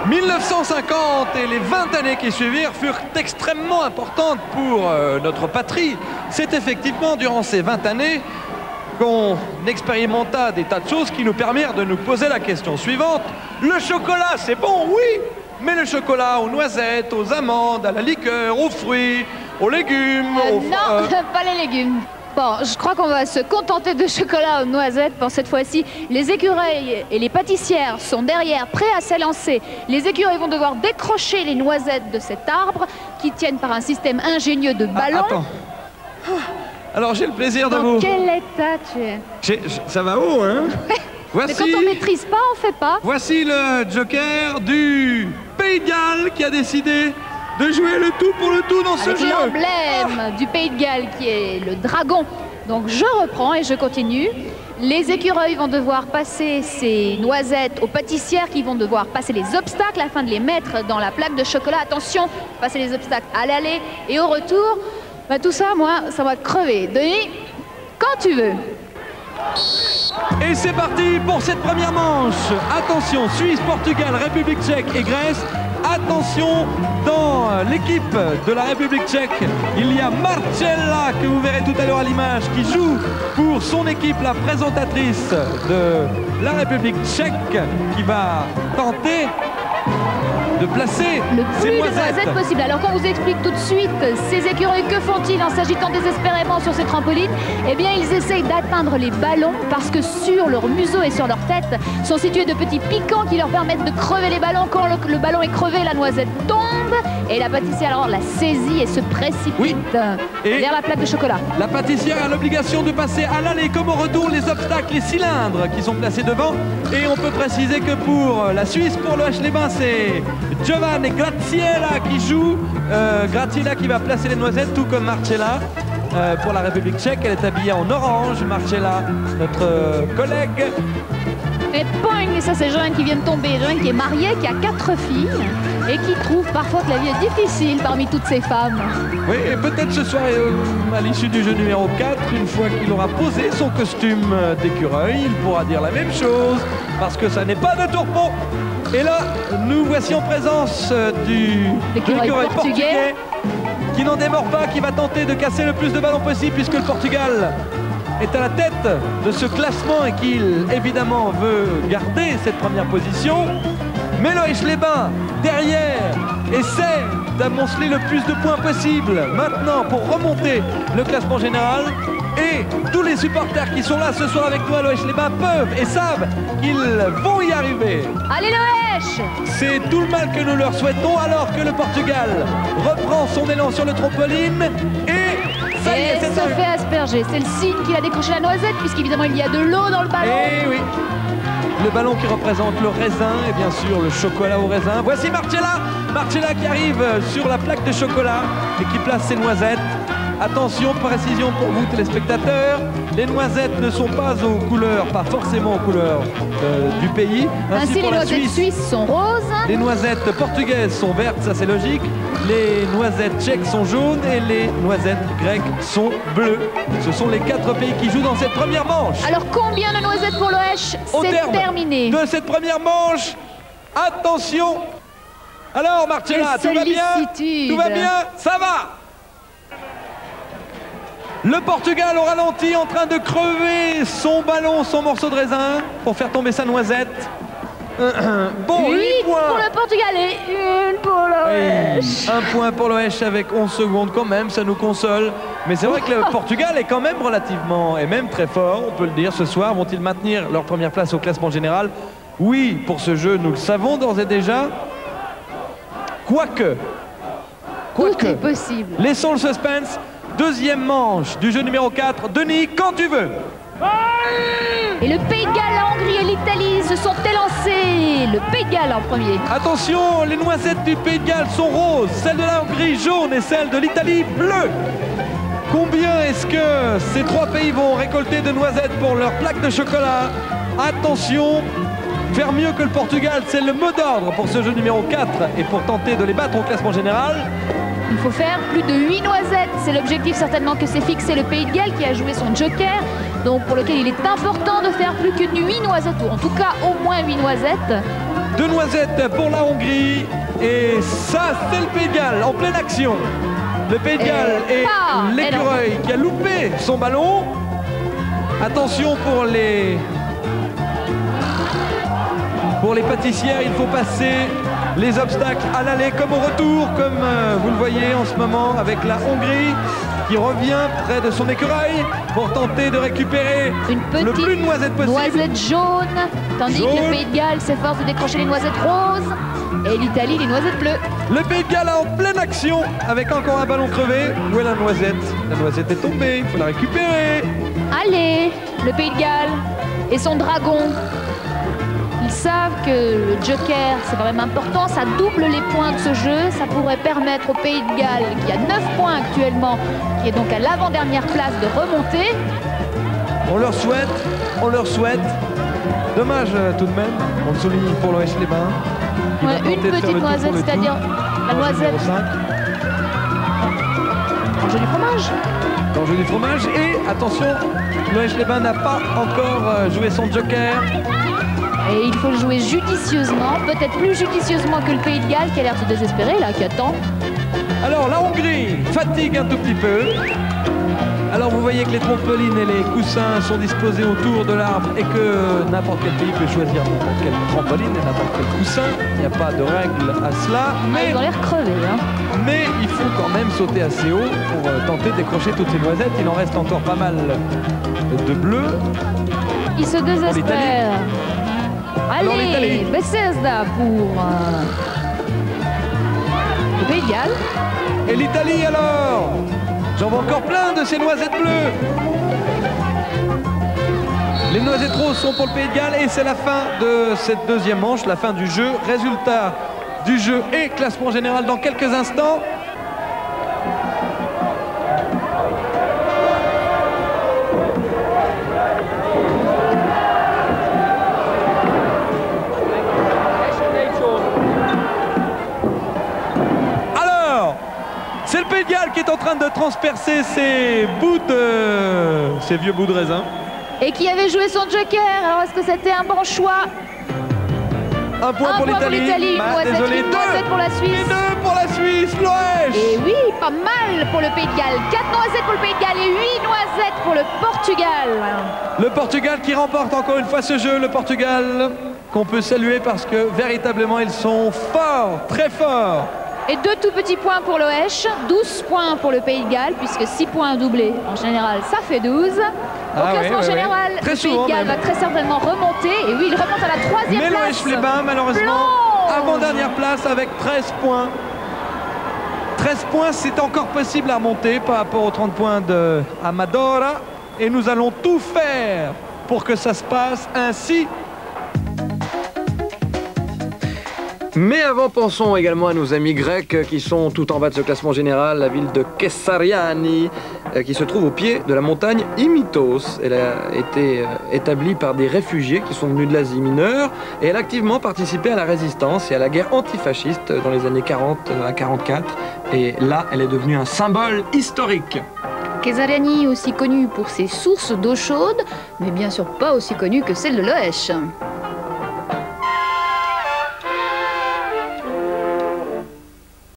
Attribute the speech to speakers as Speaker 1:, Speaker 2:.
Speaker 1: 1950 et les 20 années qui suivirent furent extrêmement importantes pour notre patrie. C'est effectivement durant ces 20 années qu'on expérimenta des tas de choses qui nous permirent de nous poser la question suivante. Le chocolat, c'est bon, oui, mais le chocolat aux noisettes, aux amandes, à la liqueur, aux fruits, aux légumes...
Speaker 2: Non, pas les légumes. Bon, je crois qu'on va se contenter de chocolat aux noisettes pour cette fois-ci. Les écureuils et les pâtissières sont derrière, prêts à s'élancer. Les écureuils vont devoir décrocher les noisettes de cet arbre qui tiennent par un système ingénieux de ballons.
Speaker 1: Attends. Alors j'ai le plaisir de
Speaker 2: Dans
Speaker 1: vous...
Speaker 2: quel état tu es?
Speaker 1: Ça va haut, hein?
Speaker 2: Mais quand on maîtrise pas, on fait pas.
Speaker 1: Voici le joker du Pays de Galles qui a décidé de jouer le tout pour le tout dans ce jeu.
Speaker 2: L'emblème du Pays de Galles qui est le dragon. Donc je reprends et je continue. Les écureuils vont devoir passer ces noisettes aux pâtissières qui vont devoir passer les obstacles afin de les mettre dans la plaque de chocolat. Attention, passer les obstacles à l'aller et au retour. Bah, tout ça, moi, ça va crever. Denis, quand tu veux.
Speaker 1: Et c'est parti pour cette première manche. Attention, Suisse, Portugal, République tchèque et Grèce. Attention, dans l'équipe de la République tchèque, il y a Marcella, que vous verrez tout à l'heure à l'image, qui joue pour son équipe, la présentatrice de la République tchèque, qui va tenter de placer
Speaker 2: le
Speaker 1: ces
Speaker 2: plus de
Speaker 1: noisettes
Speaker 2: noisettes possible. Alors qu'on vous explique tout de suite, ces écureuils, que font-ils en s'agitant désespérément sur ces trampolines? Eh bien, ils essayent d'atteindre les ballons parce que sur leur museau et sur leur tête sont situés de petits piquants qui leur permettent de crever les ballons. Quand le ballon est crevé, la noisette tombe et la pâtissière alors la saisit et se précipite vers la plaque de chocolat.
Speaker 1: La pâtissière a l'obligation de passer à l'aller comme au retour les obstacles, les cylindres qui sont placés devant. Et on peut préciser que pour la Suisse, pour le H-les-Bains, c'est Giovanni Graziella qui joue. Graziella qui va placer les noisettes, tout comme Marcella. Pour la République tchèque, elle est habillée en orange. Marcella, notre collègue.
Speaker 2: Et poing, ça c'est Joanne qui vient de tomber. Joanne qui est mariée, qui a 4 filles et qui trouve parfois que la vie est difficile parmi toutes ces femmes.
Speaker 1: Oui, et peut-être ce soir, à l'issue du jeu numéro 4, une fois qu'il aura posé son costume d'écureuil, il pourra dire la même chose, parce que ça n'est pas de tourpeau. Et là, nous voici en présence du écureuil portugais qui n'en démord pas, qui va tenter de casser le plus de ballons possible, puisque le Portugal est à la tête de ce classement et qu'il, évidemment, veut garder cette première position. Mais le H-les-Bains, derrière, essaie d'amonceler le plus de points possible maintenant pour remonter le classement général. Et tous les supporters qui sont là ce soir avec toi, le H-les-Bains, peuvent et savent qu'ils vont y arriver.
Speaker 2: Allez le H!
Speaker 1: C'est tout le mal que nous leur souhaitons, alors que le Portugal reprend son élan sur le trampoline et ça y est,
Speaker 2: se fait asperger. C'est le signe qu'il a décroché la noisette, puisqu'évidemment il y a de l'eau dans le ballon.
Speaker 1: Et oui, le ballon qui représente le raisin et bien sûr le chocolat au raisin. Voici Marcella qui arrive sur la plaque de chocolat et qui place ses noisettes. Attention, précision pour vous téléspectateurs, les noisettes ne sont pas aux couleurs, pas forcément aux couleurs du pays.
Speaker 2: Ainsi les noisettes suisses sont roses.
Speaker 1: Les noisettes portugaises sont vertes, ça c'est logique. Les noisettes tchèques sont jaunes et les noisettes grecques sont bleues. Ce sont les 4 pays qui jouent dans cette première manche.
Speaker 2: Alors combien de noisettes pour l'OH? C'est terminé.
Speaker 1: De cette première manche, attention. Alors Marcella, tout va bien? Tout va bien? Ça va? Le Portugal au ralenti en train de crever son ballon, son morceau de raisin pour faire tomber sa noisette. Bon,
Speaker 2: 8 pour le Portugal et 1 pour l'OH.
Speaker 1: 1 point pour l'OH avec 11 secondes quand même, ça nous console. Mais c'est vrai que le Portugal est quand même relativement, et même très fort, on peut le dire, ce soir. Vont-ils maintenir leur première place au classement général? Oui, pour ce jeu, nous le savons d'ores et déjà. Quoique,
Speaker 2: tout est possible.
Speaker 1: Laissons le suspense. Deuxième manche du jeu numéro 4. Denis, quand tu veux.
Speaker 2: Et le Pays de Galles, la Hongrie et l'Italie se sont élancés. Le Pays de Galles en premier.
Speaker 1: Attention, les noisettes du Pays de Galles sont roses, celles de la Hongrie jaune et celles de l'Italie bleues. Combien est-ce que ces 3 pays vont récolter de noisettes pour leur plaque de chocolat? Attention, faire mieux que le Portugal, c'est le mot d'ordre pour ce jeu numéro 4 et pour tenter de les battre au classement général.
Speaker 2: Il faut faire plus de 8 noisettes. C'est l'objectif certainement que s'est fixé le Pays de Galles qui a joué son joker. Donc pour lequel il est important de faire plus que 8 noisettes, ou en tout cas au moins 8 noisettes.
Speaker 1: 2 noisettes pour la Hongrie. Et ça, c'est le Pays de Galles en pleine action. Le Pays de Galles et l'écureuil qui a loupé son ballon. Attention pour les pâtissières, il faut passer les obstacles à l'aller comme au retour, comme vous le voyez en ce moment avec la Hongrie qui revient près de son écureuil pour tenter de récupérer le plus de noisettes possible.
Speaker 2: Noisette jaune, tandis que le Pays de Galles s'efforce de décrocher les noisettes roses et l'Italie les noisettes bleues.
Speaker 1: Le Pays de Galles en pleine action avec encore un ballon crevé. Où est la noisette? La noisette est tombée, il faut la récupérer.
Speaker 2: Allez, le Pays de Galles et son dragon. Ils savent que le joker, c'est quand même important, ça double les points de ce jeu, ça pourrait permettre au Pays de Galles, qui a 9 points actuellement, qui est donc à l'avant-dernière place, de remonter.
Speaker 1: On leur souhaite. Dommage tout de même, on le souligne pour l'OS Les Bains.
Speaker 2: Ouais, une petite noisette, c'est-à-dire la noisette. Danger du fromage.
Speaker 1: Danger du fromage. Et attention, l'OS Les Bains n'a pas encore joué son joker.
Speaker 2: Et il faut le jouer judicieusement, peut-être plus judicieusement que le Pays de Galles qui a l'air de désespéré là, qui attend.
Speaker 1: Alors la Hongrie fatigue un tout petit peu. Alors vous voyez que les trampolines et les coussins sont disposés autour de l'arbre et que n'importe quel pays peut choisir n'importe quelle trampoline et n'importe quel coussin. Il n'y a pas de règle à cela. Mais
Speaker 2: ils ont l'air crevés. Hein.
Speaker 1: Mais il faut quand même sauter assez haut pour tenter de décrocher toutes ces noisettes. Il en reste encore pas mal de bleu.
Speaker 2: Ils se désespèrent. Allez, Bethesda pour le Pays de Galles.
Speaker 1: Et l'Italie alors? J'en vois encore plein de ces noisettes bleues. Les noisettes roses sont pour le Pays de Galles et c'est la fin de cette deuxième manche, la fin du jeu. Résultat du jeu et classement général dans quelques instants. C'est le Pays de Galles qui est en train de transpercer ces vieux bouts de raisin.
Speaker 2: Et qui avait joué son joker. Alors est-ce que c'était un bon choix?
Speaker 1: Un point pour l'Italie.
Speaker 2: Désolé, une noisette pour la Suisse.
Speaker 1: Et 2 pour la Suisse, l'Ouest.
Speaker 2: Et oui, pas mal pour le Pays de Galles. 4 noisettes pour le Pays de Galles et 8 noisettes pour le Portugal.
Speaker 1: Le Portugal qui remporte encore une fois ce jeu. Le Portugal qu'on peut saluer parce que véritablement ils sont forts, très forts.
Speaker 2: Et 2 tout petits points pour l'OH, 12 points pour le Pays de Galles, puisque 6 points doublés en général, ça fait 12. Au classement général, le Pays de Galles va très certainement remonter. Et oui, il remonte à la 3e place.
Speaker 1: Mais l'OH Les Bains, malheureusement, avant-dernière place avec 13 points. 13 points, c'est encore possible à remonter par rapport aux 30 points de Amadora. Et nous allons tout faire pour que ça se passe ainsi. Mais avant, pensons également à nos amis grecs qui sont tout en bas de ce classement général, la ville de Kessariani, qui se trouve au pied de la montagne Imitos. Elle a été établie par des réfugiés qui sont venus de l'Asie mineure et elle a activement participé à la résistance et à la guerre antifasciste dans les années 40 à 44. Et là, elle est devenue un symbole historique.
Speaker 2: Kessariani, aussi connue pour ses sources d'eau chaude, mais bien sûr pas aussi connue que celle de l'OH.